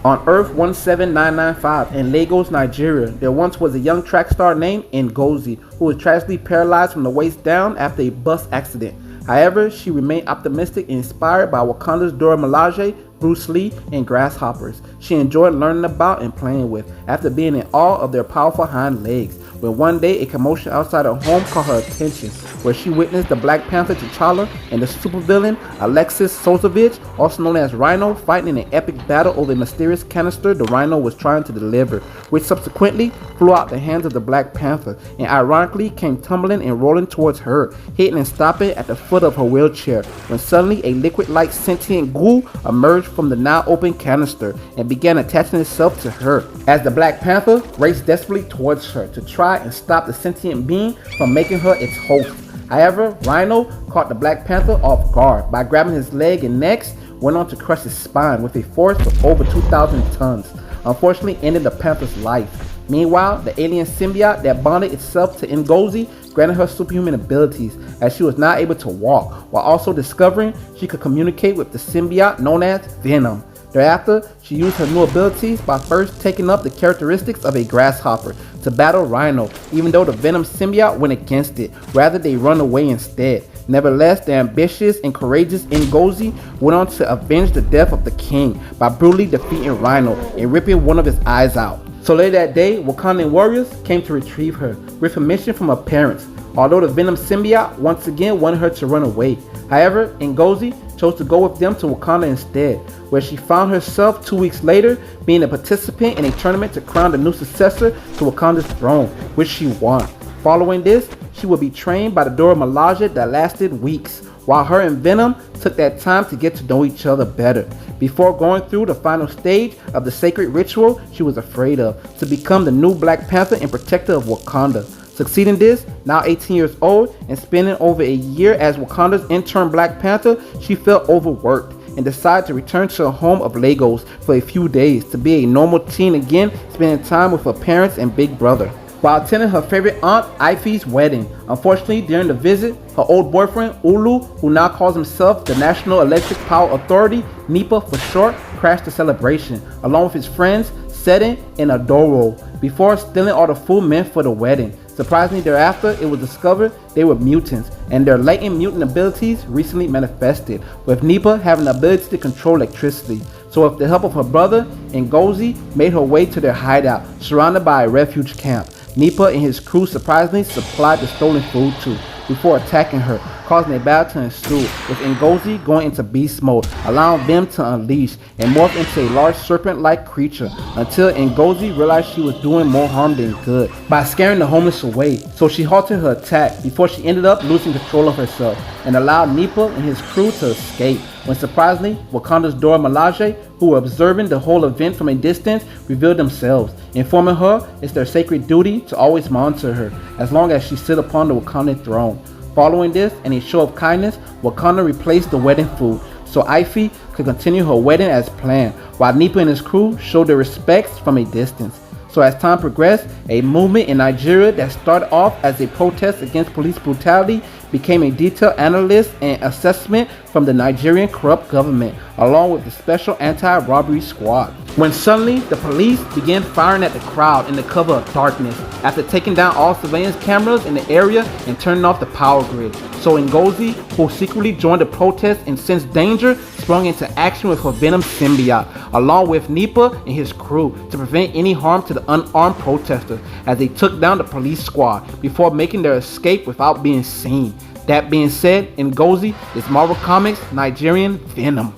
On Earth 17995 in Lagos, Nigeria, there once was a young track star named Ngozi who was tragically paralyzed from the waist down after a bus accident. However, she remained optimistic and inspired by Wakanda's Dora Milaje, Bruce Lee, and grasshoppers she enjoyed learning about and playing with after being in awe of their powerful hind legs. When one day a commotion outside her home caught her attention, where she witnessed the Black Panther T'Challa and the supervillain Alexis Sozovich, also known as Rhino, fighting in an epic battle over a mysterious canister the Rhino was trying to deliver, which subsequently flew out the hands of the Black Panther and ironically came tumbling and rolling towards her, hitting and stopping at the foot of her wheelchair, when suddenly a liquid-like sentient ghoul emerged from the now open canister and began attaching itself to her, as the Black Panther raced desperately towards her to try and stop the sentient being from making her its host. However, Rhino caught the Black Panther off guard by grabbing his leg and next went on to crush his spine with a force of over 2,000 tons, unfortunately ending the Panther's life. Meanwhile, the alien symbiote that bonded itself to Ngozi granted her superhuman abilities, as she was now able to walk, while also discovering she could communicate with the symbiote known as Venom. Thereafter, she used her new abilities by first taking up the characteristics of a grasshopper to battle Rhino, even though the Venom symbiote went against it. Rather, they run away instead. Nevertheless, the ambitious and courageous Ngozi went on to avenge the death of the king by brutally defeating Rhino and ripping one of his eyes out. So later that day, Wakandan warriors came to retrieve her, with permission from her parents, although the Venom symbiote once again wanted her to run away. However, Ngozi chose to go with them to Wakanda instead, where she found herself 2 weeks later being a participant in a tournament to crown the new successor to Wakanda's throne, which she won. Following this, she would be trained by the Dora Milaje that lasted weeks, while her and Venom took that time to get to know each other better, before going through the final stage of the sacred ritual she was afraid of, to become the new Black Panther and protector of Wakanda. Succeeding this, now 18 years old and spending over a year as Wakanda's intern Black Panther, she felt overworked and decided to return to her home of Lagos for a few days to be a normal teen again, spending time with her parents and big brother, while attending her favorite aunt Ife's wedding. Unfortunately, during the visit, her old boyfriend Ulu, who now calls himself the National Electric Power Authority, NEPA for short, crashed the celebration, along with his friends Seten and Adoro, before stealing all the food meant for the wedding. Surprisingly, thereafter, it was discovered they were mutants, and their latent mutant abilities recently manifested, with NEPA having the ability to control electricity. So with the help of her brother, Ngozi made her way to their hideout, surrounded by a refuge camp. NEPA and his crew surprisingly supplied the stolen food to, before attacking her, causing a battle to ensue, with Ngozi going into beast mode, allowing them to unleash and morph into a large serpent-like creature, until Ngozi realized she was doing more harm than good by scaring the homeless away. So she halted her attack before she ended up losing control of herself and allowed NEPA and his crew to escape, when surprisingly, Wakanda's Dora Milaje, who were observing the whole event from a distance, revealed themselves, informing her it's their sacred duty to always monitor her as long as she sit upon the Wakandan throne. Following this, and a show of kindness, Wakanda replaced the wedding food so Ife could continue her wedding as planned, while NEPA and his crew showed their respects from a distance. So as time progressed, a movement in Nigeria that started off as a protest against police brutality became a detailed analysis and assessment from the Nigerian corrupt government, along with the special anti-robbery squad, when suddenly the police began firing at the crowd in the cover of darkness after taking down all surveillance cameras in the area and turning off the power grid. So Ngozi, who secretly joined the protest and sensed danger, sprung into action with her Venom symbiote, along with NEPA and his crew, to prevent any harm to the unarmed protesters as they took down the police squad before making their escape without being seen. That being said, Ngozi is Marvel Comics' Nigerian Venom.